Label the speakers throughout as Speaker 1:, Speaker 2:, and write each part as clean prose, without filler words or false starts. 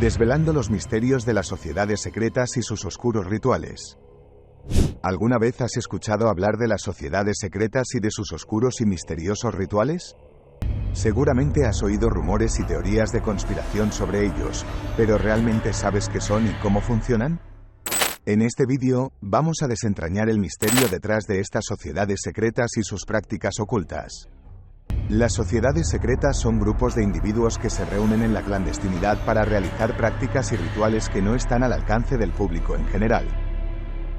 Speaker 1: desvelando los misterios de las sociedades secretas y sus oscuros rituales. ¿Alguna vez has escuchado hablar de las sociedades secretas y de sus oscuros y misteriosos rituales? Seguramente has oído rumores y teorías de conspiración sobre ellos, pero ¿realmente sabes qué son y cómo funcionan? En este vídeo, vamos a desentrañar el misterio detrás de estas sociedades secretas y sus prácticas ocultas. Las sociedades secretas son grupos de individuos que se reúnen en la clandestinidad para realizar prácticas y rituales que no están al alcance del público en general.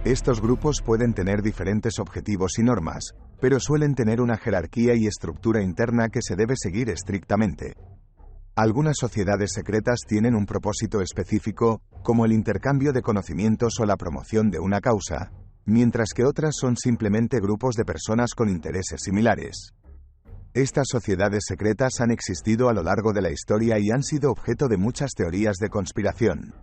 Speaker 1: Estos grupos pueden tener diferentes objetivos y normas, pero suelen tener una jerarquía y estructura interna que se debe seguir estrictamente. Algunas sociedades secretas tienen un propósito específico, como el intercambio de conocimientos o la promoción de una causa, mientras que otras son simplemente grupos de personas con intereses similares. Estas sociedades secretas han existido a lo largo de la historia y han sido objeto de muchas teorías de conspiración.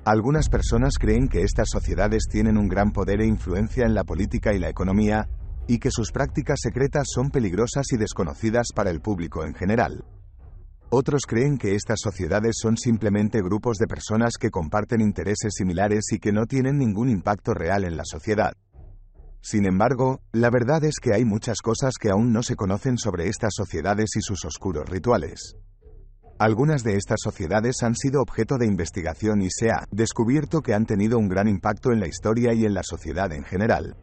Speaker 1: Algunas personas creen que estas sociedades tienen un gran poder e influencia en la política y la economía, y que sus prácticas secretas son peligrosas y desconocidas para el público en general. Otros creen que estas sociedades son simplemente grupos de personas que comparten intereses similares y que no tienen ningún impacto real en la sociedad. Sin embargo, la verdad es que hay muchas cosas que aún no se conocen sobre estas sociedades y sus oscuros rituales. Algunas de estas sociedades han sido objeto de investigación y se ha descubierto que han tenido un gran impacto en la historia y en la sociedad en general.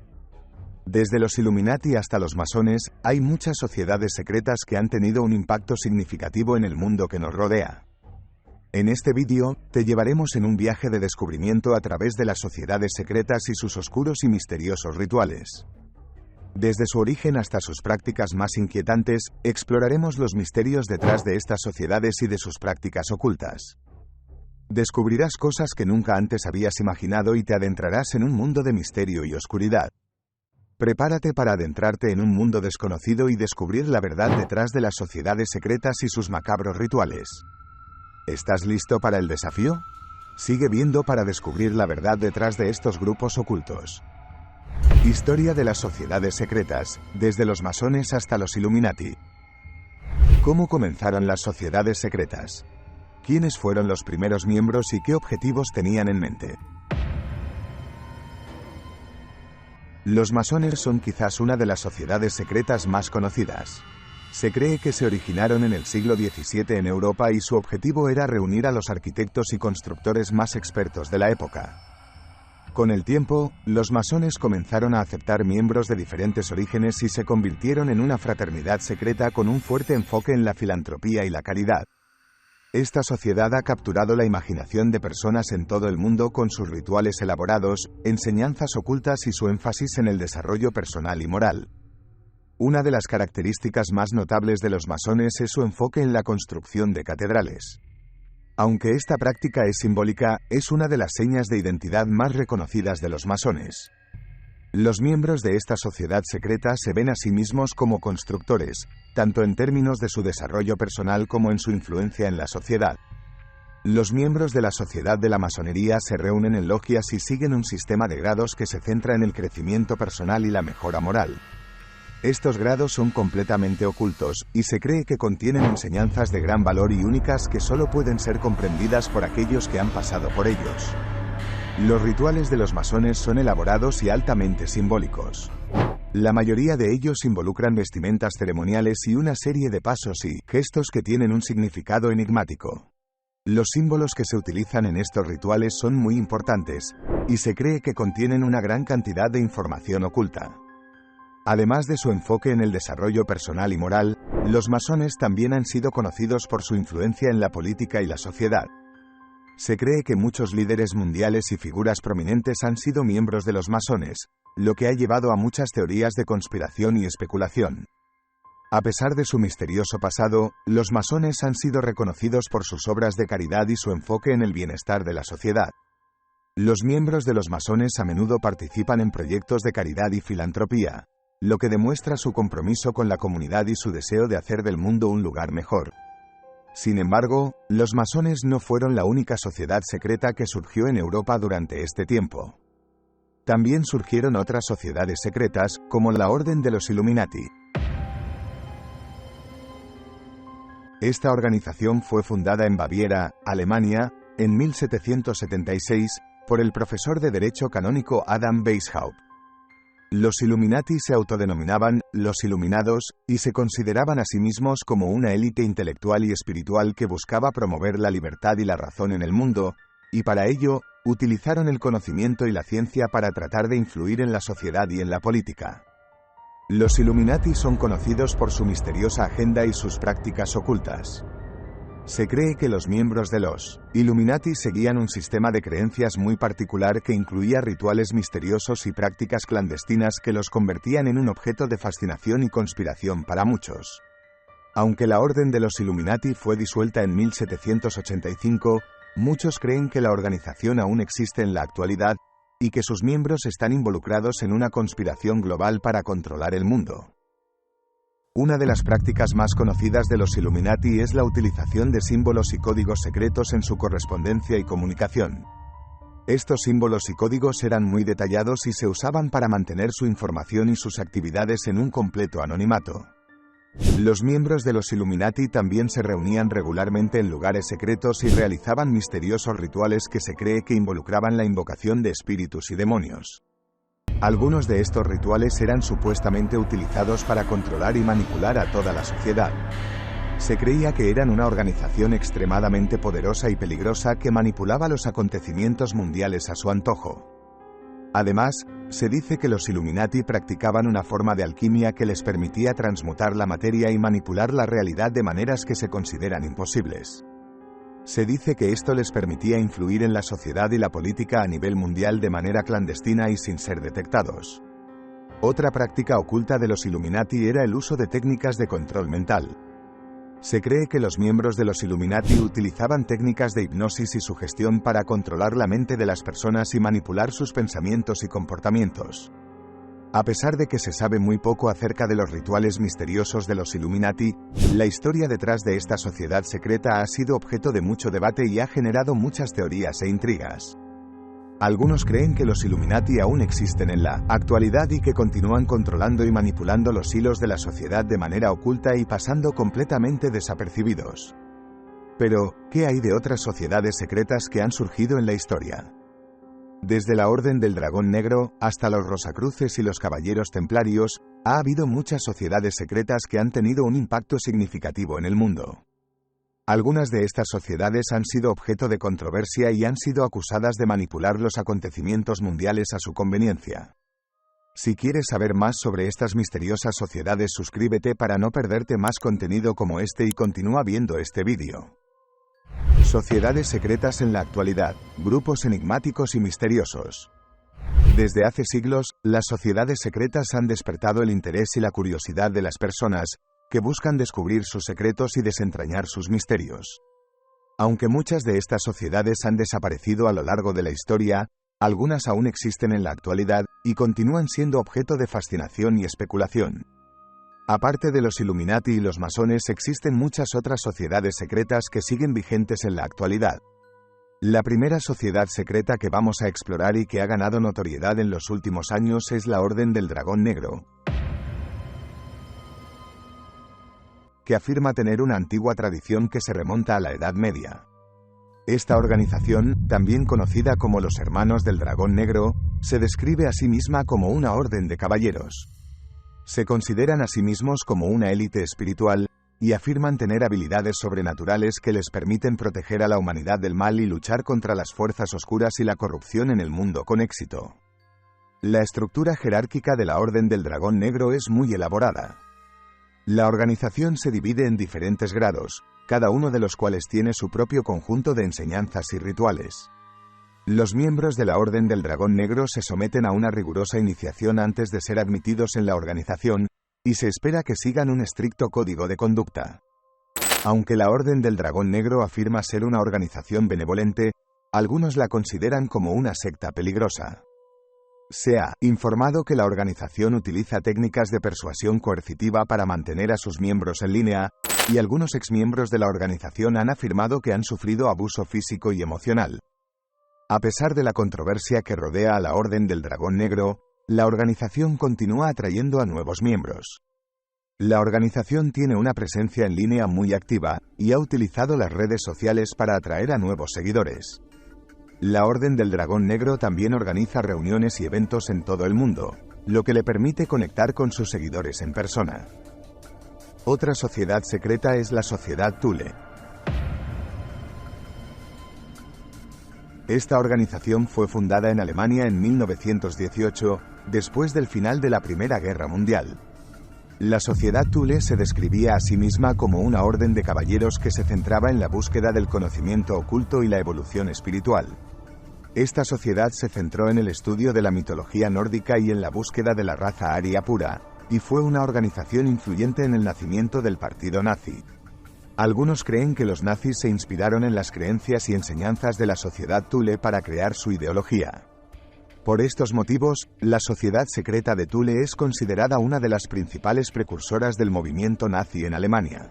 Speaker 1: Desde los Illuminati hasta los masones, hay muchas sociedades secretas que han tenido un impacto significativo en el mundo que nos rodea. En este vídeo, te llevaremos en un viaje de descubrimiento a través de las sociedades secretas y sus oscuros y misteriosos rituales. Desde su origen hasta sus prácticas más inquietantes, exploraremos los misterios detrás de estas sociedades y de sus prácticas ocultas. Descubrirás cosas que nunca antes habías imaginado y te adentrarás en un mundo de misterio y oscuridad. Prepárate para adentrarte en un mundo desconocido y descubrir la verdad detrás de las sociedades secretas y sus macabros rituales. ¿Estás listo para el desafío? Sigue viendo para descubrir la verdad detrás de estos grupos ocultos. Historia de las sociedades secretas, desde los masones hasta los Illuminati. ¿Cómo comenzaron las sociedades secretas? ¿Quiénes fueron los primeros miembros y qué objetivos tenían en mente? Los masones son quizás una de las sociedades secretas más conocidas. Se cree que se originaron en el siglo XVII en Europa y su objetivo era reunir a los arquitectos y constructores más expertos de la época. Con el tiempo, los masones comenzaron a aceptar miembros de diferentes orígenes y se convirtieron en una fraternidad secreta con un fuerte enfoque en la filantropía y la caridad. Esta sociedad ha capturado la imaginación de personas en todo el mundo con sus rituales elaborados, enseñanzas ocultas y su énfasis en el desarrollo personal y moral. Una de las características más notables de los masones es su enfoque en la construcción de catedrales. Aunque esta práctica es simbólica, es una de las señas de identidad más reconocidas de los masones. Los miembros de esta sociedad secreta se ven a sí mismos como constructores, tanto en términos de su desarrollo personal como en su influencia en la sociedad. Los miembros de la sociedad de la masonería se reúnen en logias y siguen un sistema de grados que se centra en el crecimiento personal y la mejora moral. Estos grados son completamente ocultos, y se cree que contienen enseñanzas de gran valor y únicas que solo pueden ser comprendidas por aquellos que han pasado por ellos. Los rituales de los masones son elaborados y altamente simbólicos. La mayoría de ellos involucran vestimentas ceremoniales y una serie de pasos y gestos que tienen un significado enigmático. Los símbolos que se utilizan en estos rituales son muy importantes, y se cree que contienen una gran cantidad de información oculta. Además de su enfoque en el desarrollo personal y moral, los masones también han sido conocidos por su influencia en la política y la sociedad. Se cree que muchos líderes mundiales y figuras prominentes han sido miembros de los masones, lo que ha llevado a muchas teorías de conspiración y especulación. A pesar de su misterioso pasado, los masones han sido reconocidos por sus obras de caridad y su enfoque en el bienestar de la sociedad. Los miembros de los masones a menudo participan en proyectos de caridad y filantropía, lo que demuestra su compromiso con la comunidad y su deseo de hacer del mundo un lugar mejor. Sin embargo, los masones no fueron la única sociedad secreta que surgió en Europa durante este tiempo. También surgieron otras sociedades secretas, como la Orden de los Illuminati. Esta organización fue fundada en Baviera, Alemania, en 1776, por el profesor de Derecho Canónico Adam Weishaupt. Los Illuminati se autodenominaban los Iluminados, y se consideraban a sí mismos como una élite intelectual y espiritual que buscaba promover la libertad y la razón en el mundo, y para ello, utilizaron el conocimiento y la ciencia para tratar de influir en la sociedad y en la política. Los Illuminati son conocidos por su misteriosa agenda y sus prácticas ocultas. Se cree que los miembros de los Illuminati seguían un sistema de creencias muy particular que incluía rituales misteriosos y prácticas clandestinas que los convertían en un objeto de fascinación y conspiración para muchos. Aunque la Orden de los Illuminati fue disuelta en 1785, muchos creen que la organización aún existe en la actualidad y que sus miembros están involucrados en una conspiración global para controlar el mundo. Una de las prácticas más conocidas de los Illuminati es la utilización de símbolos y códigos secretos en su correspondencia y comunicación. Estos símbolos y códigos eran muy detallados y se usaban para mantener su información y sus actividades en un completo anonimato. Los miembros de los Illuminati también se reunían regularmente en lugares secretos y realizaban misteriosos rituales que se cree que involucraban la invocación de espíritus y demonios. Algunos de estos rituales eran supuestamente utilizados para controlar y manipular a toda la sociedad. Se creía que eran una organización extremadamente poderosa y peligrosa que manipulaba los acontecimientos mundiales a su antojo. Además, se dice que los Illuminati practicaban una forma de alquimia que les permitía transmutar la materia y manipular la realidad de maneras que se consideran imposibles. Se dice que esto les permitía influir en la sociedad y la política a nivel mundial de manera clandestina y sin ser detectados. Otra práctica oculta de los Illuminati era el uso de técnicas de control mental. Se cree que los miembros de los Illuminati utilizaban técnicas de hipnosis y sugestión para controlar la mente de las personas y manipular sus pensamientos y comportamientos. A pesar de que se sabe muy poco acerca de los rituales misteriosos de los Illuminati, la historia detrás de esta sociedad secreta ha sido objeto de mucho debate y ha generado muchas teorías e intrigas. Algunos creen que los Illuminati aún existen en la actualidad y que continúan controlando y manipulando los hilos de la sociedad de manera oculta y pasando completamente desapercibidos. Pero, ¿qué hay de otras sociedades secretas que han surgido en la historia? Desde la Orden del Dragón Negro, hasta los Rosacruces y los Caballeros Templarios, ha habido muchas sociedades secretas que han tenido un impacto significativo en el mundo. Algunas de estas sociedades han sido objeto de controversia y han sido acusadas de manipular los acontecimientos mundiales a su conveniencia. Si quieres saber más sobre estas misteriosas sociedades, suscríbete para no perderte más contenido como este y continúa viendo este vídeo. Sociedades secretas en la actualidad, grupos enigmáticos y misteriosos. Desde hace siglos, las sociedades secretas han despertado el interés y la curiosidad de las personas, que buscan descubrir sus secretos y desentrañar sus misterios. Aunque muchas de estas sociedades han desaparecido a lo largo de la historia, algunas aún existen en la actualidad y continúan siendo objeto de fascinación y especulación. Aparte de los Illuminati y los masones, existen muchas otras sociedades secretas que siguen vigentes en la actualidad. La primera sociedad secreta que vamos a explorar y que ha ganado notoriedad en los últimos años es la Orden del Dragón Negro, que afirma tener una antigua tradición que se remonta a la Edad Media. Esta organización, también conocida como los Hermanos del Dragón Negro, se describe a sí misma como una orden de caballeros. Se consideran a sí mismos como una élite espiritual, y afirman tener habilidades sobrenaturales que les permiten proteger a la humanidad del mal y luchar contra las fuerzas oscuras y la corrupción en el mundo con éxito. La estructura jerárquica de la Orden del Dragón Negro es muy elaborada. La organización se divide en diferentes grados, cada uno de los cuales tiene su propio conjunto de enseñanzas y rituales. Los miembros de la Orden del Dragón Negro se someten a una rigurosa iniciación antes de ser admitidos en la organización, y se espera que sigan un estricto código de conducta. Aunque la Orden del Dragón Negro afirma ser una organización benevolente, algunos la consideran como una secta peligrosa. Se ha informado que la organización utiliza técnicas de persuasión coercitiva para mantener a sus miembros en línea, y algunos exmiembros de la organización han afirmado que han sufrido abuso físico y emocional. A pesar de la controversia que rodea a la Orden del Dragón Negro, la organización continúa atrayendo a nuevos miembros. La organización tiene una presencia en línea muy activa, y ha utilizado las redes sociales para atraer a nuevos seguidores. La Orden del Dragón Negro también organiza reuniones y eventos en todo el mundo, lo que le permite conectar con sus seguidores en persona. Otra sociedad secreta es la Sociedad Thule. Esta organización fue fundada en Alemania en 1918, después del final de la Primera Guerra Mundial. La Sociedad Thule se describía a sí misma como una orden de caballeros que se centraba en la búsqueda del conocimiento oculto y la evolución espiritual. Esta sociedad se centró en el estudio de la mitología nórdica y en la búsqueda de la raza aria pura, y fue una organización influyente en el nacimiento del partido nazi. Algunos creen que los nazis se inspiraron en las creencias y enseñanzas de la Sociedad Thule para crear su ideología. Por estos motivos, la Sociedad Secreta de Thule es considerada una de las principales precursoras del movimiento nazi en Alemania.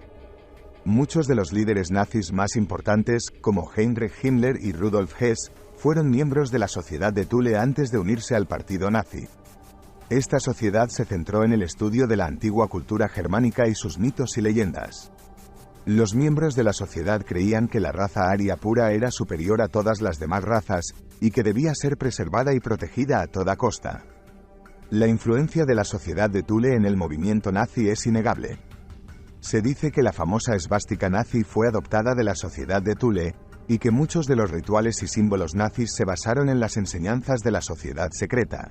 Speaker 1: Muchos de los líderes nazis más importantes, como Heinrich Himmler y Rudolf Hess, fueron miembros de la Sociedad de Thule antes de unirse al partido nazi. Esta sociedad se centró en el estudio de la antigua cultura germánica y sus mitos y leyendas. Los miembros de la sociedad creían que la raza aria pura era superior a todas las demás razas, y que debía ser preservada y protegida a toda costa. La influencia de la Sociedad de Thule en el movimiento nazi es innegable. Se dice que la famosa esvástica nazi fue adoptada de la Sociedad de Thule, y que muchos de los rituales y símbolos nazis se basaron en las enseñanzas de la Sociedad Secreta.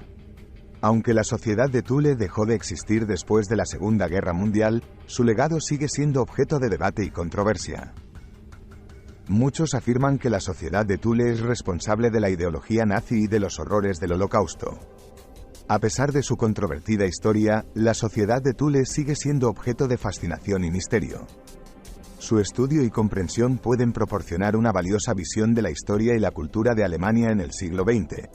Speaker 1: Aunque la Sociedad de Thule dejó de existir después de la Segunda Guerra Mundial, su legado sigue siendo objeto de debate y controversia. Muchos afirman que la Sociedad de Thule es responsable de la ideología nazi y de los horrores del Holocausto. A pesar de su controvertida historia, la Sociedad de Thule sigue siendo objeto de fascinación y misterio. Su estudio y comprensión pueden proporcionar una valiosa visión de la historia y la cultura de Alemania en el siglo XX.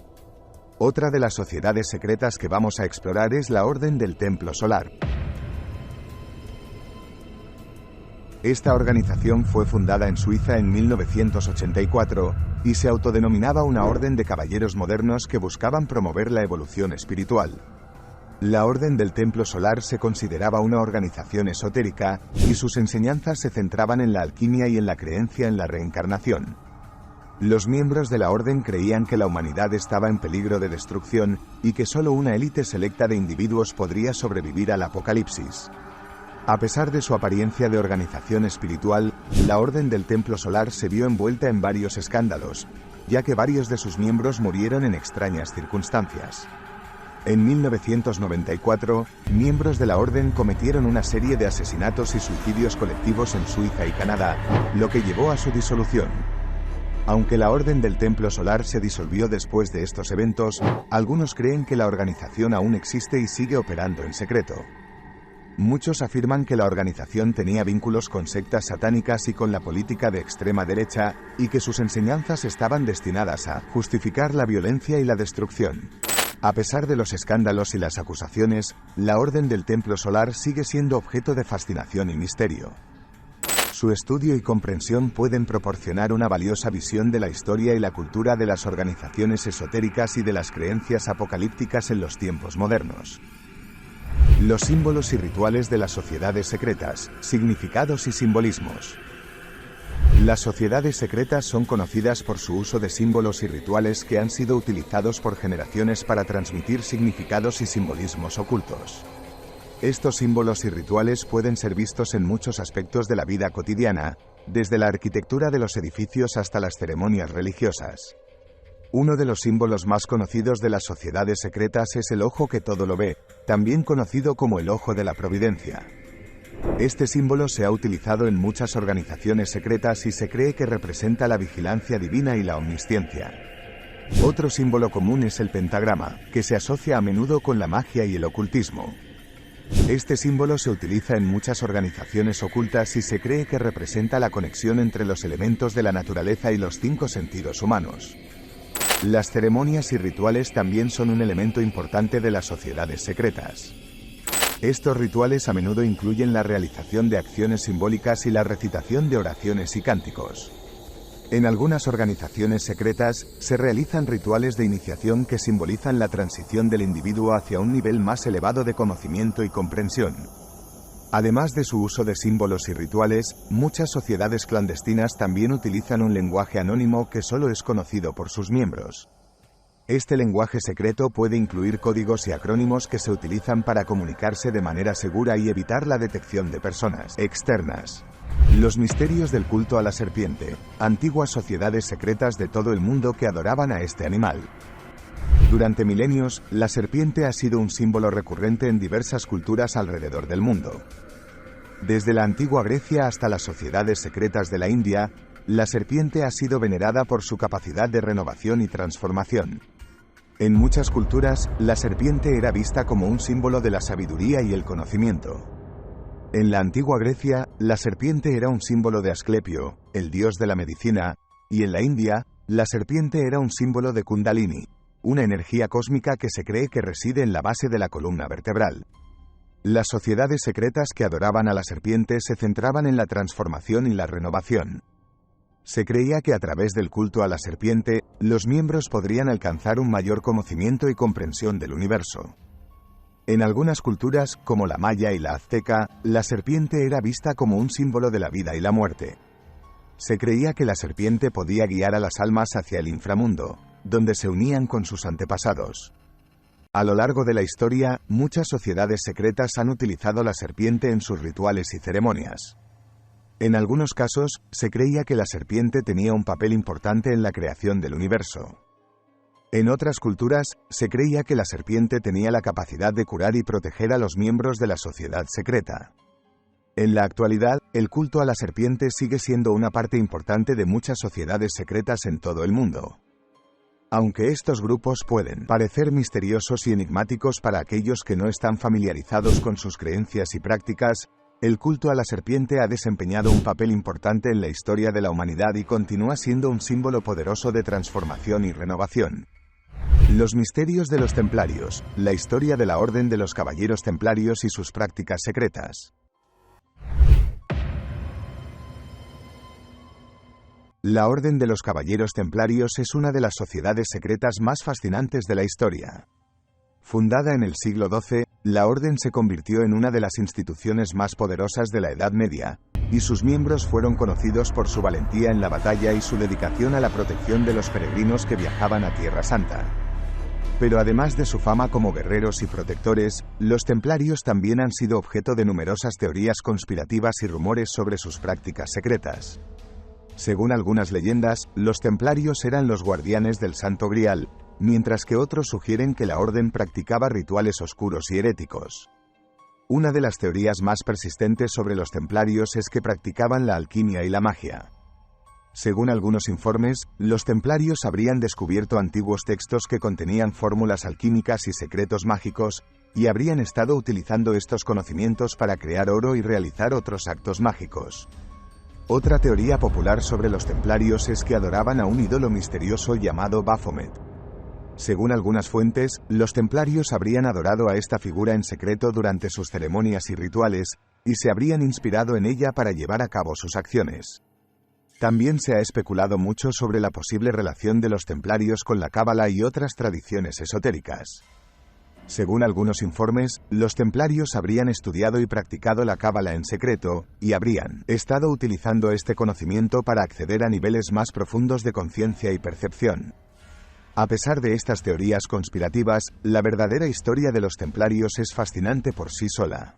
Speaker 1: Otra de las sociedades secretas que vamos a explorar es la Orden del Templo Solar. Esta organización fue fundada en Suiza en 1984, y se autodenominaba una orden de caballeros modernos que buscaban promover la evolución espiritual. La Orden del Templo Solar se consideraba una organización esotérica, y sus enseñanzas se centraban en la alquimia y en la creencia en la reencarnación. Los miembros de la orden creían que la humanidad estaba en peligro de destrucción, y que solo una élite selecta de individuos podría sobrevivir al apocalipsis. A pesar de su apariencia de organización espiritual, la Orden del Templo Solar se vio envuelta en varios escándalos, ya que varios de sus miembros murieron en extrañas circunstancias. En 1994, miembros de la orden cometieron una serie de asesinatos y suicidios colectivos en Suiza y Canadá, lo que llevó a su disolución. Aunque la Orden del Templo Solar se disolvió después de estos eventos, algunos creen que la organización aún existe y sigue operando en secreto. Muchos afirman que la organización tenía vínculos con sectas satánicas y con la política de extrema derecha, y que sus enseñanzas estaban destinadas a justificar la violencia y la destrucción. A pesar de los escándalos y las acusaciones, la Orden del Templo Solar sigue siendo objeto de fascinación y misterio. Su estudio y comprensión pueden proporcionar una valiosa visión de la historia y la cultura de las organizaciones esotéricas y de las creencias apocalípticas en los tiempos modernos. Los símbolos y rituales de las sociedades secretas, significados y simbolismos. Las sociedades secretas son conocidas por su uso de símbolos y rituales que han sido utilizados por generaciones para transmitir significados y simbolismos ocultos. Estos símbolos y rituales pueden ser vistos en muchos aspectos de la vida cotidiana, desde la arquitectura de los edificios hasta las ceremonias religiosas. Uno de los símbolos más conocidos de las sociedades secretas es el ojo que todo lo ve, también conocido como el ojo de la providencia. Este símbolo se ha utilizado en muchas organizaciones secretas y se cree que representa la vigilancia divina y la omnisciencia. Otro símbolo común es el pentagrama, que se asocia a menudo con la magia y el ocultismo. Este símbolo se utiliza en muchas organizaciones ocultas y se cree que representa la conexión entre los elementos de la naturaleza y los 5 sentidos humanos. Las ceremonias y rituales también son un elemento importante de las sociedades secretas. Estos rituales a menudo incluyen la realización de acciones simbólicas y la recitación de oraciones y cánticos. En algunas organizaciones secretas, se realizan rituales de iniciación que simbolizan la transición del individuo hacia un nivel más elevado de conocimiento y comprensión. Además de su uso de símbolos y rituales, muchas sociedades clandestinas también utilizan un lenguaje anónimo que solo es conocido por sus miembros. Este lenguaje secreto puede incluir códigos y acrónimos que se utilizan para comunicarse de manera segura y evitar la detección de personas externas. Los misterios del culto a la serpiente. Antiguas sociedades secretas de todo el mundo que adoraban a este animal. Durante milenios, la serpiente ha sido un símbolo recurrente en diversas culturas alrededor del mundo. Desde la antigua Grecia hasta las sociedades secretas de la India, la serpiente ha sido venerada por su capacidad de renovación y transformación. En muchas culturas, la serpiente era vista como un símbolo de la sabiduría y el conocimiento. En la antigua Grecia, la serpiente era un símbolo de Asclepio, el dios de la medicina, y en la India, la serpiente era un símbolo de Kundalini, una energía cósmica que se cree que reside en la base de la columna vertebral. Las sociedades secretas que adoraban a la serpiente se centraban en la transformación y la renovación. Se creía que a través del culto a la serpiente, los miembros podrían alcanzar un mayor conocimiento y comprensión del universo. En algunas culturas, como la maya y la azteca, la serpiente era vista como un símbolo de la vida y la muerte. Se creía que la serpiente podía guiar a las almas hacia el inframundo, donde se unían con sus antepasados. A lo largo de la historia, muchas sociedades secretas han utilizado la serpiente en sus rituales y ceremonias. En algunos casos, se creía que la serpiente tenía un papel importante en la creación del universo. En otras culturas, se creía que la serpiente tenía la capacidad de curar y proteger a los miembros de la sociedad secreta. En la actualidad, el culto a la serpiente sigue siendo una parte importante de muchas sociedades secretas en todo el mundo. Aunque estos grupos pueden parecer misteriosos y enigmáticos para aquellos que no están familiarizados con sus creencias y prácticas, el culto a la serpiente ha desempeñado un papel importante en la historia de la humanidad y continúa siendo un símbolo poderoso de transformación y renovación. Los misterios de los templarios, la historia de la Orden de los Caballeros Templarios y sus prácticas secretas. La Orden de los Caballeros Templarios es una de las sociedades secretas más fascinantes de la historia. Fundada en el siglo XII, la Orden se convirtió en una de las instituciones más poderosas de la Edad Media, y sus miembros fueron conocidos por su valentía en la batalla y su dedicación a la protección de los peregrinos que viajaban a Tierra Santa. Pero además de su fama como guerreros y protectores, los templarios también han sido objeto de numerosas teorías conspirativas y rumores sobre sus prácticas secretas. Según algunas leyendas, los templarios eran los guardianes del Santo Grial, mientras que otros sugieren que la orden practicaba rituales oscuros y heréticos. Una de las teorías más persistentes sobre los templarios es que practicaban la alquimia y la magia. Según algunos informes, los templarios habrían descubierto antiguos textos que contenían fórmulas alquímicas y secretos mágicos, y habrían estado utilizando estos conocimientos para crear oro y realizar otros actos mágicos. Otra teoría popular sobre los templarios es que adoraban a un ídolo misterioso llamado Baphomet. Según algunas fuentes, los templarios habrían adorado a esta figura en secreto durante sus ceremonias y rituales, y se habrían inspirado en ella para llevar a cabo sus acciones. También se ha especulado mucho sobre la posible relación de los templarios con la cábala y otras tradiciones esotéricas. Según algunos informes, los templarios habrían estudiado y practicado la cábala en secreto, y habrían estado utilizando este conocimiento para acceder a niveles más profundos de conciencia y percepción. A pesar de estas teorías conspirativas, la verdadera historia de los templarios es fascinante por sí sola.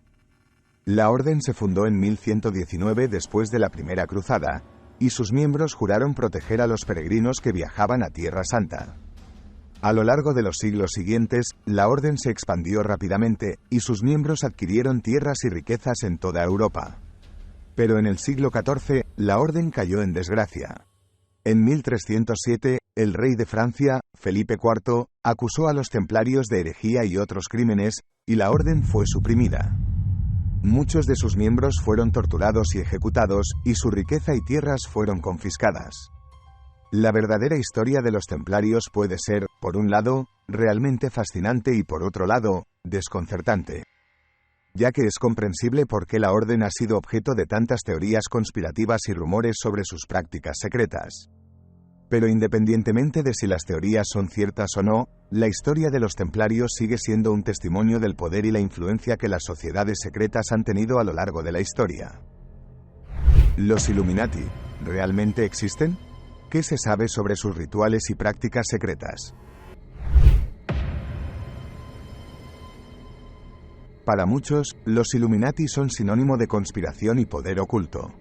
Speaker 1: La orden se fundó en 1119 después de la Primera Cruzada, y sus miembros juraron proteger a los peregrinos que viajaban a Tierra Santa. A lo largo de los siglos siguientes, la orden se expandió rápidamente, y sus miembros adquirieron tierras y riquezas en toda Europa. Pero en el siglo XIV, la orden cayó en desgracia. En 1307, el rey de Francia, Felipe IV, acusó a los templarios de herejía y otros crímenes, y la orden fue suprimida. Muchos de sus miembros fueron torturados y ejecutados, y su riqueza y tierras fueron confiscadas. La verdadera historia de los templarios puede ser, por un lado, realmente fascinante y por otro lado, desconcertante. Ya que es comprensible por qué la orden ha sido objeto de tantas teorías conspirativas y rumores sobre sus prácticas secretas. Pero independientemente de si las teorías son ciertas o no, la historia de los templarios sigue siendo un testimonio del poder y la influencia que las sociedades secretas han tenido a lo largo de la historia. ¿Los Illuminati realmente existen? ¿Qué se sabe sobre sus rituales y prácticas secretas? Para muchos, los Illuminati son sinónimo de conspiración y poder oculto.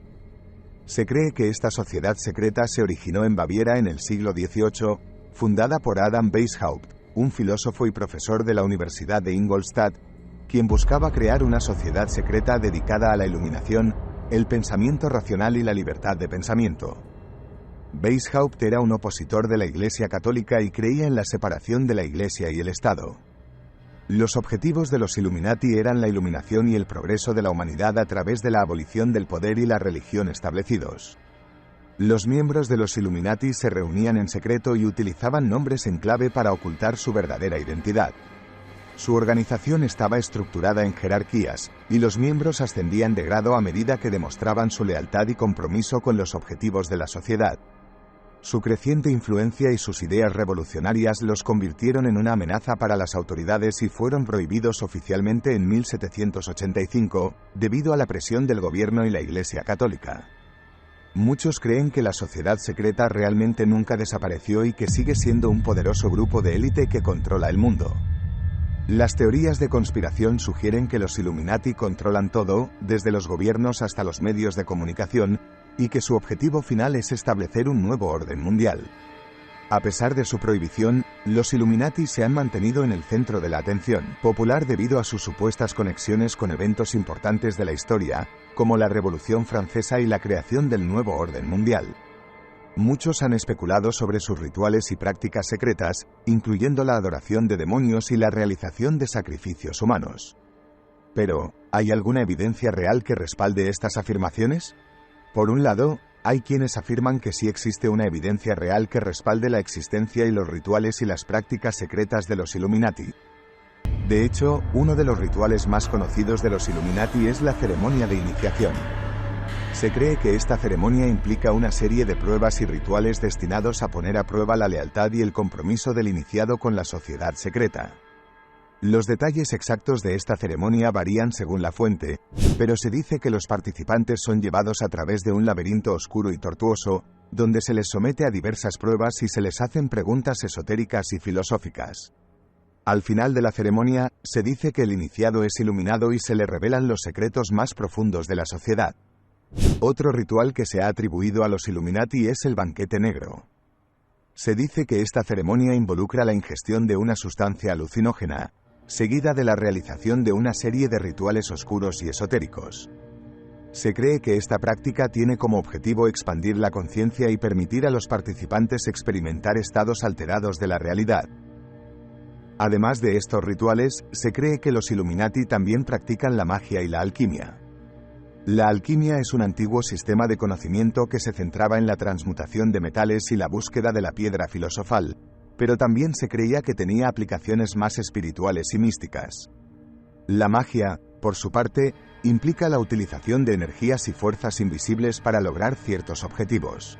Speaker 1: Se cree que esta sociedad secreta se originó en Baviera en el siglo XVIII, fundada por Adam Weishaupt, un filósofo y profesor de la Universidad de Ingolstadt, quien buscaba crear una sociedad secreta dedicada a la iluminación, el pensamiento racional y la libertad de pensamiento. Weishaupt era un opositor de la Iglesia Católica y creía en la separación de la Iglesia y el Estado. Los objetivos de los Illuminati eran la iluminación y el progreso de la humanidad a través de la abolición del poder y la religión establecidos. Los miembros de los Illuminati se reunían en secreto y utilizaban nombres en clave para ocultar su verdadera identidad. Su organización estaba estructurada en jerarquías, y los miembros ascendían de grado a medida que demostraban su lealtad y compromiso con los objetivos de la sociedad. Su creciente influencia y sus ideas revolucionarias los convirtieron en una amenaza para las autoridades y fueron prohibidos oficialmente en 1785, debido a la presión del gobierno y la Iglesia Católica. Muchos creen que la sociedad secreta realmente nunca desapareció y que sigue siendo un poderoso grupo de élite que controla el mundo. Las teorías de conspiración sugieren que los Illuminati controlan todo, desde los gobiernos hasta los medios de comunicación, y que su objetivo final es establecer un nuevo orden mundial. A pesar de su prohibición, los Illuminati se han mantenido en el centro de la atención popular debido a sus supuestas conexiones con eventos importantes de la historia, como la Revolución Francesa y la creación del nuevo orden mundial. Muchos han especulado sobre sus rituales y prácticas secretas, incluyendo la adoración de demonios y la realización de sacrificios humanos. Pero, ¿hay alguna evidencia real que respalde estas afirmaciones? Por un lado, hay quienes afirman que sí existe una evidencia real que respalde la existencia y los rituales y las prácticas secretas de los Illuminati. De hecho, uno de los rituales más conocidos de los Illuminati es la ceremonia de iniciación. Se cree que esta ceremonia implica una serie de pruebas y rituales destinados a poner a prueba la lealtad y el compromiso del iniciado con la sociedad secreta. Los detalles exactos de esta ceremonia varían según la fuente, pero se dice que los participantes son llevados a través de un laberinto oscuro y tortuoso, donde se les somete a diversas pruebas y se les hacen preguntas esotéricas y filosóficas. Al final de la ceremonia, se dice que el iniciado es iluminado y se le revelan los secretos más profundos de la sociedad. Otro ritual que se ha atribuido a los Illuminati es el banquete negro. Se dice que esta ceremonia involucra la ingestión de una sustancia alucinógena, seguida de la realización de una serie de rituales oscuros y esotéricos. Se cree que esta práctica tiene como objetivo expandir la conciencia y permitir a los participantes experimentar estados alterados de la realidad. Además de estos rituales, se cree que los Illuminati también practican la magia y la alquimia. La alquimia es un antiguo sistema de conocimiento que se centraba en la transmutación de metales y la búsqueda de la piedra filosofal, pero también se creía que tenía aplicaciones más espirituales y místicas. La magia, por su parte, implica la utilización de energías y fuerzas invisibles para lograr ciertos objetivos.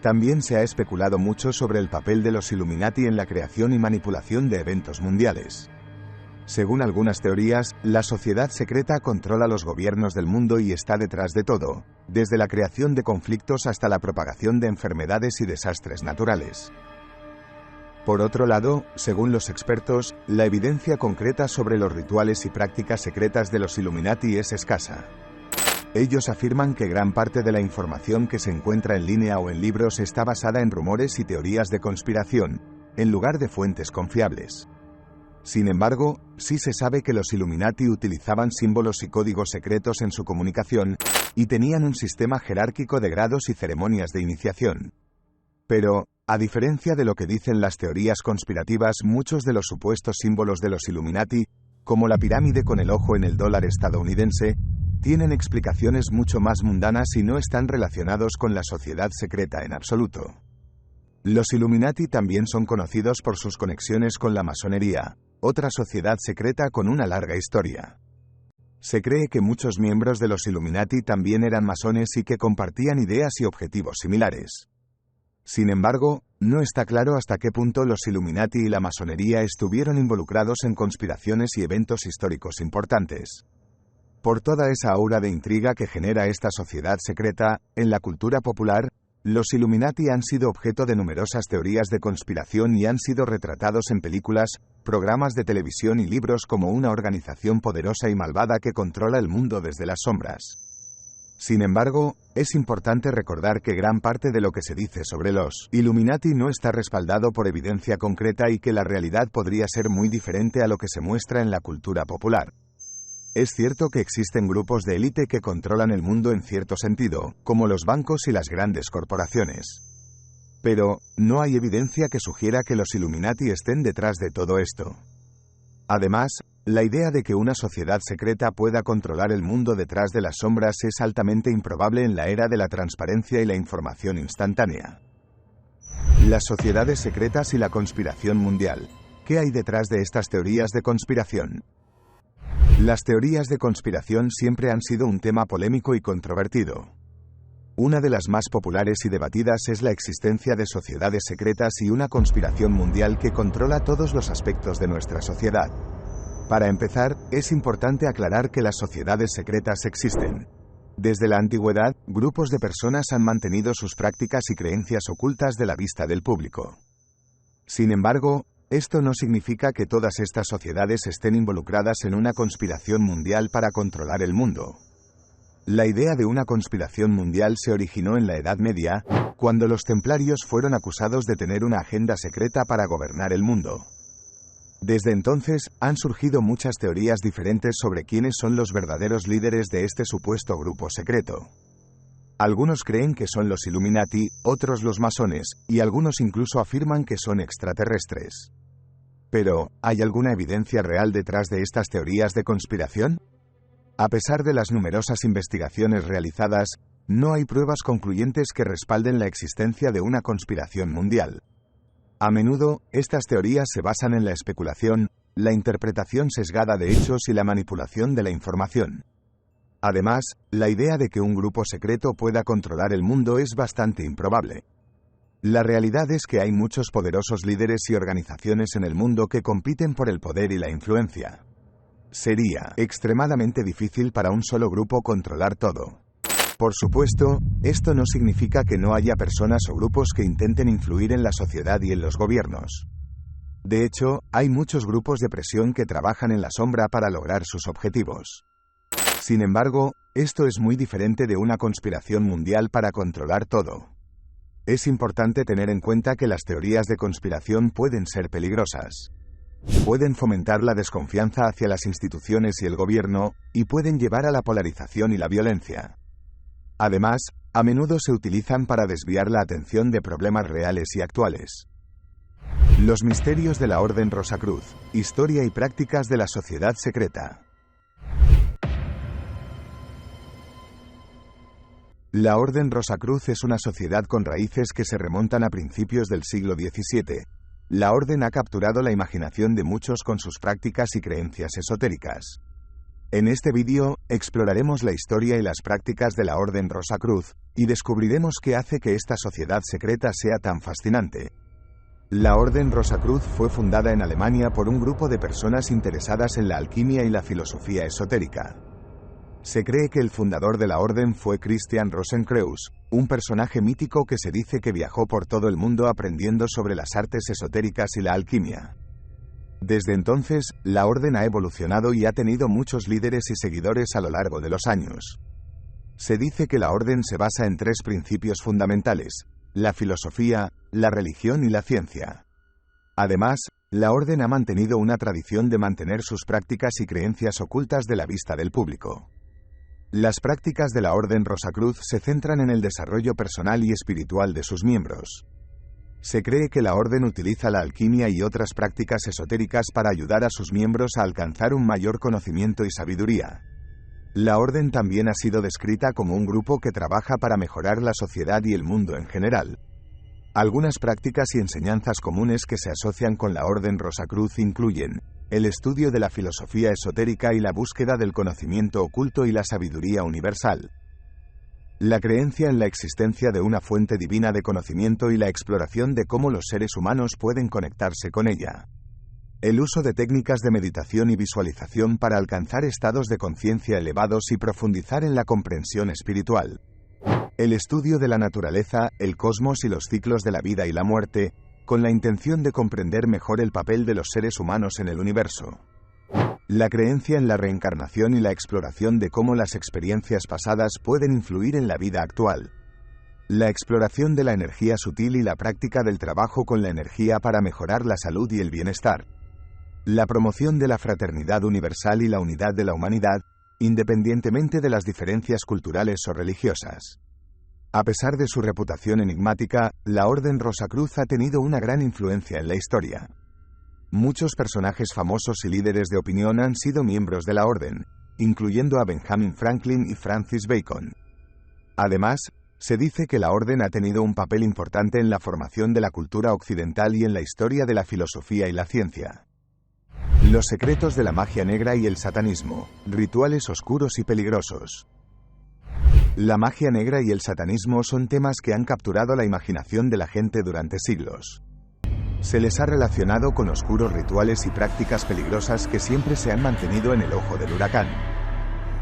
Speaker 1: También se ha especulado mucho sobre el papel de los Illuminati en la creación y manipulación de eventos mundiales. Según algunas teorías, la sociedad secreta controla los gobiernos del mundo y está detrás de todo, desde la creación de conflictos hasta la propagación de enfermedades y desastres naturales. Por otro lado, según los expertos, la evidencia concreta sobre los rituales y prácticas secretas de los Illuminati es escasa. Ellos afirman que gran parte de la información que se encuentra en línea o en libros está basada en rumores y teorías de conspiración, en lugar de fuentes confiables. Sin embargo, sí se sabe que los Illuminati utilizaban símbolos y códigos secretos en su comunicación, y tenían un sistema jerárquico de grados y ceremonias de iniciación. Pero, a diferencia de lo que dicen las teorías conspirativas, muchos de los supuestos símbolos de los Illuminati, como la pirámide con el ojo en el dólar estadounidense, tienen explicaciones mucho más mundanas y no están relacionados con la sociedad secreta en absoluto. Los Illuminati también son conocidos por sus conexiones con la masonería, otra sociedad secreta con una larga historia. Se cree que muchos miembros de los Illuminati también eran masones y que compartían ideas y objetivos similares. Sin embargo, no está claro hasta qué punto los Illuminati y la masonería estuvieron involucrados en conspiraciones y eventos históricos importantes. Por toda esa aura de intriga que genera esta sociedad secreta, en la cultura popular, los Illuminati han sido objeto de numerosas teorías de conspiración y han sido retratados en películas, programas de televisión y libros como una organización poderosa y malvada que controla el mundo desde las sombras. Sin embargo, es importante recordar que gran parte de lo que se dice sobre los Illuminati no está respaldado por evidencia concreta y que la realidad podría ser muy diferente a lo que se muestra en la cultura popular. Es cierto que existen grupos de élite que controlan el mundo en cierto sentido, como los bancos y las grandes corporaciones. Pero, no hay evidencia que sugiera que los Illuminati estén detrás de todo esto. Además, la idea de que una sociedad secreta pueda controlar el mundo detrás de las sombras es altamente improbable en la era de la transparencia y la información instantánea. Las sociedades secretas y la conspiración mundial. ¿Qué hay detrás de estas teorías de conspiración? Las teorías de conspiración siempre han sido un tema polémico y controvertido. Una de las más populares y debatidas es la existencia de sociedades secretas y una conspiración mundial que controla todos los aspectos de nuestra sociedad. Para empezar, es importante aclarar que las sociedades secretas existen. Desde la antigüedad, grupos de personas han mantenido sus prácticas y creencias ocultas de la vista del público. Sin embargo, esto no significa que todas estas sociedades estén involucradas en una conspiración mundial para controlar el mundo. La idea de una conspiración mundial se originó en la Edad Media, cuando los templarios fueron acusados de tener una agenda secreta para gobernar el mundo. Desde entonces, han surgido muchas teorías diferentes sobre quiénes son los verdaderos líderes de este supuesto grupo secreto. Algunos creen que son los Illuminati, otros los masones, y algunos incluso afirman que son extraterrestres. Pero, ¿hay alguna evidencia real detrás de estas teorías de conspiración? A pesar de las numerosas investigaciones realizadas, no hay pruebas concluyentes que respalden la existencia de una conspiración mundial. A menudo, estas teorías se basan en la especulación, la interpretación sesgada de hechos y la manipulación de la información. Además, la idea de que un grupo secreto pueda controlar el mundo es bastante improbable. La realidad es que hay muchos poderosos líderes y organizaciones en el mundo que compiten por el poder y la influencia. Sería extremadamente difícil para un solo grupo controlar todo. Por supuesto, esto no significa que no haya personas o grupos que intenten influir en la sociedad y en los gobiernos. De hecho, hay muchos grupos de presión que trabajan en la sombra para lograr sus objetivos. Sin embargo, esto es muy diferente de una conspiración mundial para controlar todo. Es importante tener en cuenta que las teorías de conspiración pueden ser peligrosas. Pueden fomentar la desconfianza hacia las instituciones y el gobierno, y pueden llevar a la polarización y la violencia. Además, a menudo se utilizan para desviar la atención de problemas reales y actuales. Los misterios de la Orden Rosacruz, historia y prácticas de la sociedad secreta. La Orden Rosacruz es una sociedad con raíces que se remontan a principios del siglo XVII. La orden ha capturado la imaginación de muchos con sus prácticas y creencias esotéricas. En este vídeo, exploraremos la historia y las prácticas de la Orden Rosacruz, y descubriremos qué hace que esta sociedad secreta sea tan fascinante. La Orden Rosacruz fue fundada en Alemania por un grupo de personas interesadas en la alquimia y la filosofía esotérica. Se cree que el fundador de la orden fue Christian Rosenkreuz, un personaje mítico que se dice que viajó por todo el mundo aprendiendo sobre las artes esotéricas y la alquimia. Desde entonces, la orden ha evolucionado y ha tenido muchos líderes y seguidores a lo largo de los años. Se dice que la orden se basa en 3 principios fundamentales: la filosofía, la religión y la ciencia. Además, la orden ha mantenido una tradición de mantener sus prácticas y creencias ocultas de la vista del público. Las prácticas de la Orden Rosacruz se centran en el desarrollo personal y espiritual de sus miembros. Se cree que la orden utiliza la alquimia y otras prácticas esotéricas para ayudar a sus miembros a alcanzar un mayor conocimiento y sabiduría. La orden también ha sido descrita como un grupo que trabaja para mejorar la sociedad y el mundo en general. Algunas prácticas y enseñanzas comunes que se asocian con la Orden Rosacruz incluyen el estudio de la filosofía esotérica y la búsqueda del conocimiento oculto y la sabiduría universal. La creencia en la existencia de una fuente divina de conocimiento y la exploración de cómo los seres humanos pueden conectarse con ella. El uso de técnicas de meditación y visualización para alcanzar estados de conciencia elevados y profundizar en la comprensión espiritual. El estudio de la naturaleza, el cosmos y los ciclos de la vida y la muerte, con la intención de comprender mejor el papel de los seres humanos en el universo. La creencia en la reencarnación y la exploración de cómo las experiencias pasadas pueden influir en la vida actual. La exploración de la energía sutil y la práctica del trabajo con la energía para mejorar la salud y el bienestar. La promoción de la fraternidad universal y la unidad de la humanidad, independientemente de las diferencias culturales o religiosas. A pesar de su reputación enigmática, la Orden Rosacruz ha tenido una gran influencia en la historia. Muchos personajes famosos y líderes de opinión han sido miembros de la Orden, incluyendo a Benjamin Franklin y Francis Bacon. Además, se dice que la Orden ha tenido un papel importante en la formación de la cultura occidental y en la historia de la filosofía y la ciencia. Los secretos de la magia negra y el satanismo, rituales oscuros y peligrosos. La magia negra y el satanismo son temas que han capturado la imaginación de la gente durante siglos. Se les ha relacionado con oscuros rituales y prácticas peligrosas que siempre se han mantenido en el ojo del huracán.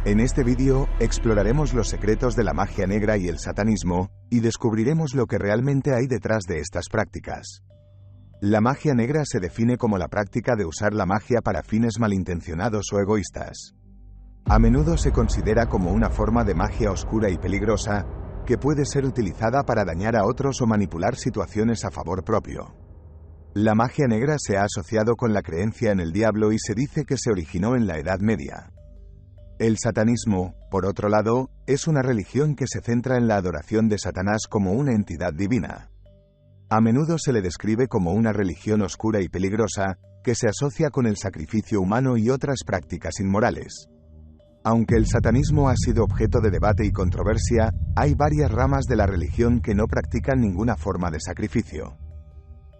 Speaker 1: En este vídeo, exploraremos los secretos de la magia negra y el satanismo, y descubriremos lo que realmente hay detrás de estas prácticas. La magia negra se define como la práctica de usar la magia para fines malintencionados o egoístas. A menudo se considera como una forma de magia oscura y peligrosa, que puede ser utilizada para dañar a otros o manipular situaciones a favor propio. La magia negra se ha asociado con la creencia en el diablo y se dice que se originó en la Edad Media. El satanismo, por otro lado, es una religión que se centra en la adoración de Satanás como una entidad divina. A menudo se le describe como una religión oscura y peligrosa, que se asocia con el sacrificio humano y otras prácticas inmorales. Aunque el satanismo ha sido objeto de debate y controversia, hay varias ramas de la religión que no practican ninguna forma de sacrificio.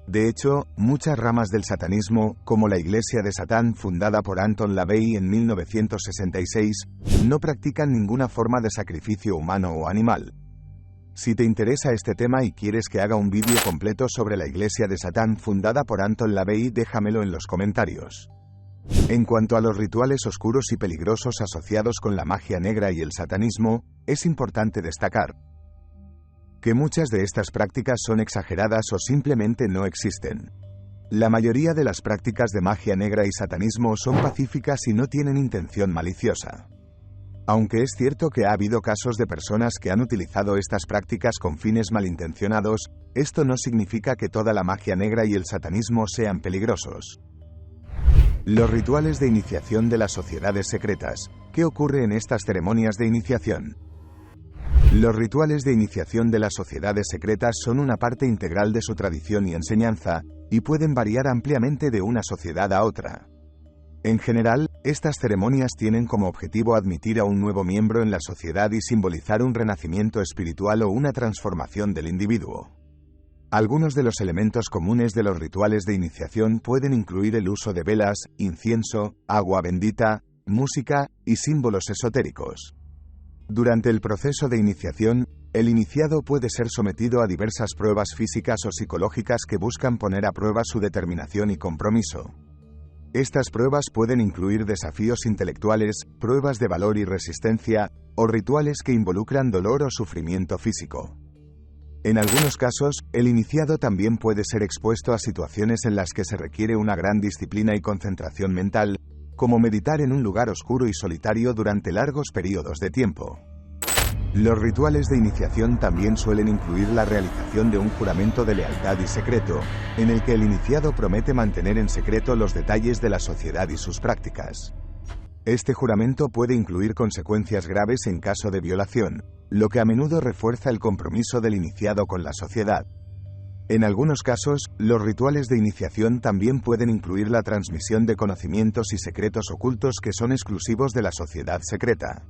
Speaker 1: De hecho, muchas ramas del satanismo, como la Iglesia de Satán fundada por Anton LaVey en 1966, no practican ninguna forma de sacrificio humano o animal. Si te interesa este tema y quieres que haga un vídeo completo sobre la Iglesia de Satán fundada por Anton LaVey, déjamelo en los comentarios. En cuanto a los rituales oscuros y peligrosos asociados con la magia negra y el satanismo, es importante destacar que muchas de estas prácticas son exageradas o simplemente no existen. La mayoría de las prácticas de magia negra y satanismo son pacíficas y no tienen intención maliciosa. Aunque es cierto que ha habido casos de personas que han utilizado estas prácticas con fines malintencionados, esto no significa que toda la magia negra y el satanismo sean peligrosos. Los rituales de iniciación de las sociedades secretas. ¿Qué ocurre en estas ceremonias de iniciación? Los rituales de iniciación de las sociedades secretas son una parte integral de su tradición y enseñanza, y pueden variar ampliamente de una sociedad a otra. En general, estas ceremonias tienen como objetivo admitir a un nuevo miembro en la sociedad y simbolizar un renacimiento espiritual o una transformación del individuo. Algunos de los elementos comunes de los rituales de iniciación pueden incluir el uso de velas, incienso, agua bendita, música y símbolos esotéricos. Durante el proceso de iniciación, el iniciado puede ser sometido a diversas pruebas físicas o psicológicas que buscan poner a prueba su determinación y compromiso. Estas pruebas pueden incluir desafíos intelectuales, pruebas de valor y resistencia, o rituales que involucran dolor o sufrimiento físico. En algunos casos, el iniciado también puede ser expuesto a situaciones en las que se requiere una gran disciplina y concentración mental, como meditar en un lugar oscuro y solitario durante largos periodos de tiempo. Los rituales de iniciación también suelen incluir la realización de un juramento de lealtad y secreto, en el que el iniciado promete mantener en secreto los detalles de la sociedad y sus prácticas. Este juramento puede incluir consecuencias graves en caso de violación, lo que a menudo refuerza el compromiso del iniciado con la sociedad. En algunos casos, los rituales de iniciación también pueden incluir la transmisión de conocimientos y secretos ocultos que son exclusivos de la sociedad secreta.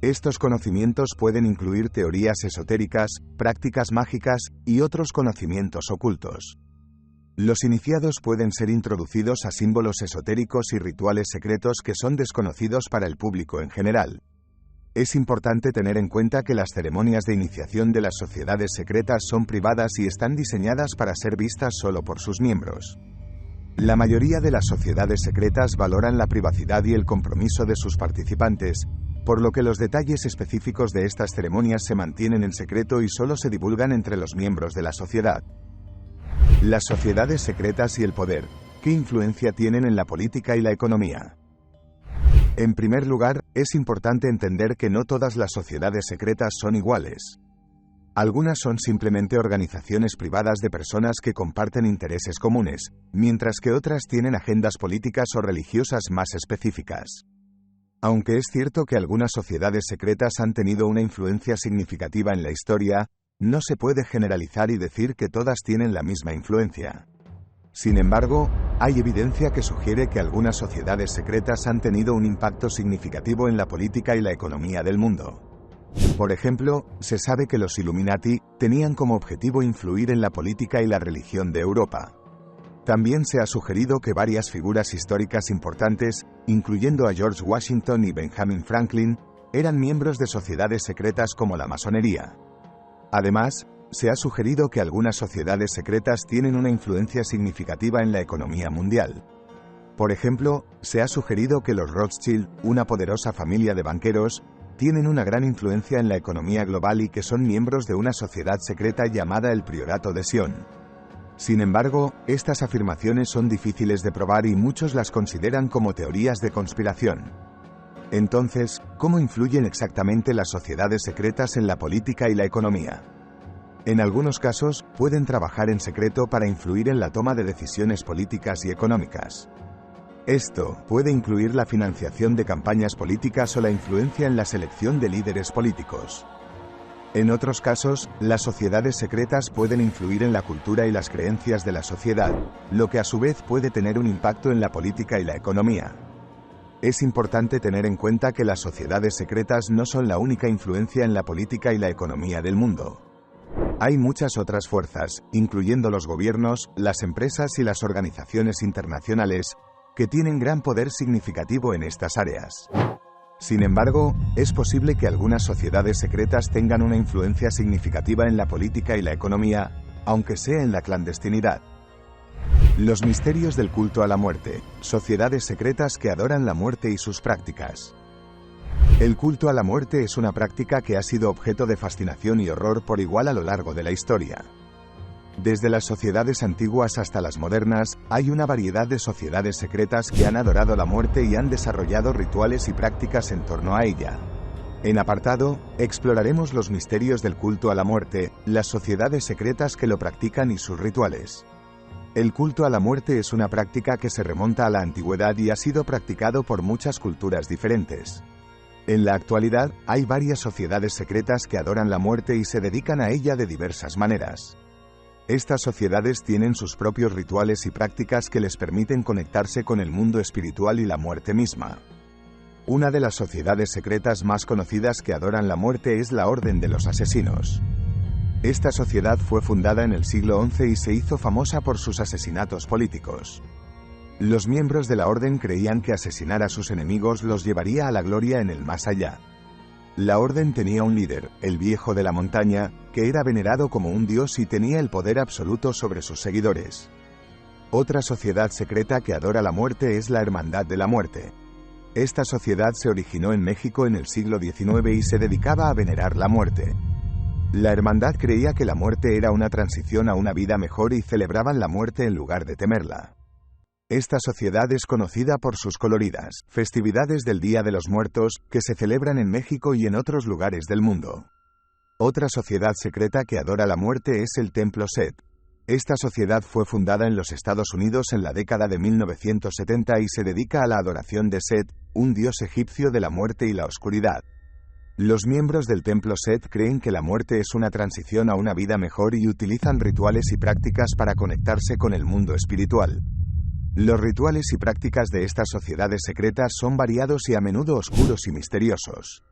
Speaker 1: Estos conocimientos pueden incluir teorías esotéricas, prácticas mágicas y otros conocimientos ocultos. Los iniciados pueden ser introducidos a símbolos esotéricos y rituales secretos que son desconocidos para el público en general. Es importante tener en cuenta que las ceremonias de iniciación de las sociedades secretas son privadas y están diseñadas para ser vistas solo por sus miembros. La mayoría de las sociedades secretas valoran la privacidad y el compromiso de sus participantes, por lo que los detalles específicos de estas ceremonias se mantienen en secreto y solo se divulgan entre los miembros de la sociedad. Las sociedades secretas y el poder. ¿Qué influencia tienen en la política y la economía? En primer lugar, es importante entender que no todas las sociedades secretas son iguales. Algunas son simplemente organizaciones privadas de personas que comparten intereses comunes, mientras que otras tienen agendas políticas o religiosas más específicas. Aunque es cierto que algunas sociedades secretas han tenido una influencia significativa en la historia, no se puede generalizar y decir que todas tienen la misma influencia. Sin embargo, hay evidencia que sugiere que algunas sociedades secretas han tenido un impacto significativo en la política y la economía del mundo. Por ejemplo, se sabe que los Illuminati tenían como objetivo influir en la política y la religión de Europa. También se ha sugerido que varias figuras históricas importantes, incluyendo a George Washington y Benjamin Franklin, eran miembros de sociedades secretas como la masonería. Además, se ha sugerido que algunas sociedades secretas tienen una influencia significativa en la economía mundial. Por ejemplo, se ha sugerido que los Rothschild, una poderosa familia de banqueros, tienen una gran influencia en la economía global y que son miembros de una sociedad secreta llamada el Priorato de Sion. Sin embargo, estas afirmaciones son difíciles de probar y muchos las consideran como teorías de conspiración. Entonces, ¿cómo influyen exactamente las sociedades secretas en la política y la economía? En algunos casos, pueden trabajar en secreto para influir en la toma de decisiones políticas y económicas. Esto puede incluir la financiación de campañas políticas o la influencia en la selección de líderes políticos. En otros casos, las sociedades secretas pueden influir en la cultura y las creencias de la sociedad, lo que a su vez puede tener un impacto en la política y la economía. Es importante tener en cuenta que las sociedades secretas no son la única influencia en la política y la economía del mundo. Hay muchas otras fuerzas, incluyendo los gobiernos, las empresas y las organizaciones internacionales, que tienen gran poder significativo en estas áreas. Sin embargo, es posible que algunas sociedades secretas tengan una influencia significativa en la política y la economía, aunque sea en la clandestinidad. Los misterios del culto a la muerte, sociedades secretas que adoran la muerte y sus prácticas. El culto a la muerte es una práctica que ha sido objeto de fascinación y horror por igual a lo largo de la historia. Desde las sociedades antiguas hasta las modernas, hay una variedad de sociedades secretas que han adorado la muerte y han desarrollado rituales y prácticas en torno a ella. En apartado, exploraremos los misterios del culto a la muerte, las sociedades secretas que lo practican y sus rituales. El culto a la muerte es una práctica que se remonta a la antigüedad y ha sido practicado por muchas culturas diferentes. En la actualidad, hay varias sociedades secretas que adoran la muerte y se dedican a ella de diversas maneras. Estas sociedades tienen sus propios rituales y prácticas que les permiten conectarse con el mundo espiritual y la muerte misma. Una de las sociedades secretas más conocidas que adoran la muerte es la Orden de los Asesinos. Esta sociedad fue fundada en el siglo XI y se hizo famosa por sus asesinatos políticos. Los miembros de la orden creían que asesinar a sus enemigos los llevaría a la gloria en el más allá. La orden tenía un líder, el Viejo de la Montaña, que era venerado como un dios y tenía el poder absoluto sobre sus seguidores. Otra sociedad secreta que adora la muerte es la Hermandad de la Muerte. Esta sociedad se originó en México en el siglo XIX y se dedicaba a venerar la muerte. La hermandad creía que la muerte era una transición a una vida mejor y celebraban la muerte en lugar de temerla. Esta sociedad es conocida por sus coloridas festividades del Día de los Muertos, que se celebran en México y en otros lugares del mundo. Otra sociedad secreta que adora la muerte es el Templo Set. Esta sociedad fue fundada en los Estados Unidos en la década de 1970 y se dedica a la adoración de Set, un dios egipcio de la muerte y la oscuridad. Los miembros del Templo Set creen que la muerte es una transición a una vida mejor y utilizan rituales y prácticas para conectarse con el mundo espiritual. Los rituales y prácticas de estas sociedades secretas son variados y a menudo oscuros y misteriosos.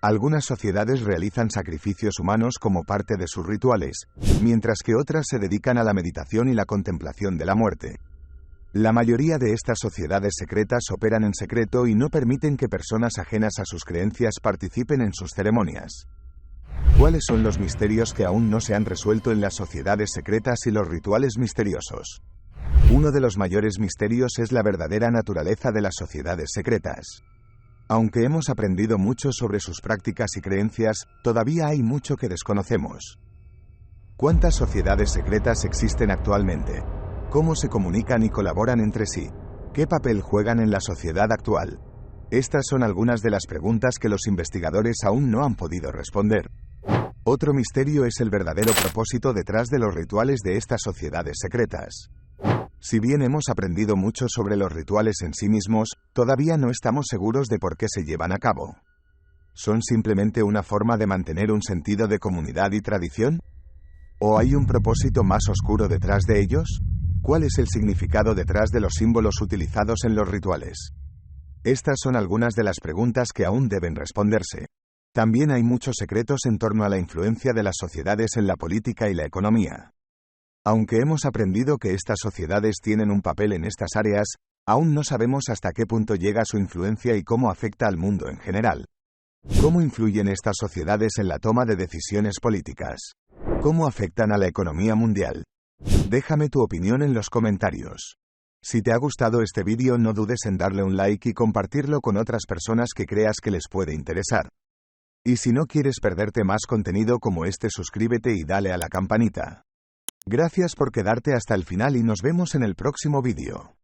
Speaker 1: Algunas sociedades realizan sacrificios humanos como parte de sus rituales, mientras que otras se dedican a la meditación y la contemplación de la muerte. La mayoría de estas sociedades secretas operan en secreto y no permiten que personas ajenas a sus creencias participen en sus ceremonias. ¿Cuáles son los misterios que aún no se han resuelto en las sociedades secretas y los rituales misteriosos? Uno de los mayores misterios es la verdadera naturaleza de las sociedades secretas. Aunque hemos aprendido mucho sobre sus prácticas y creencias, todavía hay mucho que desconocemos. ¿Cuántas sociedades secretas existen actualmente? ¿Cómo se comunican y colaboran entre sí? ¿Qué papel juegan en la sociedad actual? Estas son algunas de las preguntas que los investigadores aún no han podido responder. Otro misterio es el verdadero propósito detrás de los rituales de estas sociedades secretas. Si bien hemos aprendido mucho sobre los rituales en sí mismos, todavía no estamos seguros de por qué se llevan a cabo. ¿Son simplemente una forma de mantener un sentido de comunidad y tradición? ¿O hay un propósito más oscuro detrás de ellos? ¿Cuál es el significado detrás de los símbolos utilizados en los rituales? Estas son algunas de las preguntas que aún deben responderse. También hay muchos secretos en torno a la influencia de las sociedades en la política y la economía. Aunque hemos aprendido que estas sociedades tienen un papel en estas áreas, aún no sabemos hasta qué punto llega su influencia y cómo afecta al mundo en general. ¿Cómo influyen estas sociedades en la toma de decisiones políticas? ¿Cómo afectan a la economía mundial? Déjame tu opinión en los comentarios. Si te ha gustado este vídeo, no dudes en darle un like y compartirlo con otras personas que creas que les puede interesar. Y si no quieres perderte más contenido como este, suscríbete y dale a la campanita. Gracias por quedarte hasta el final y nos vemos en el próximo vídeo.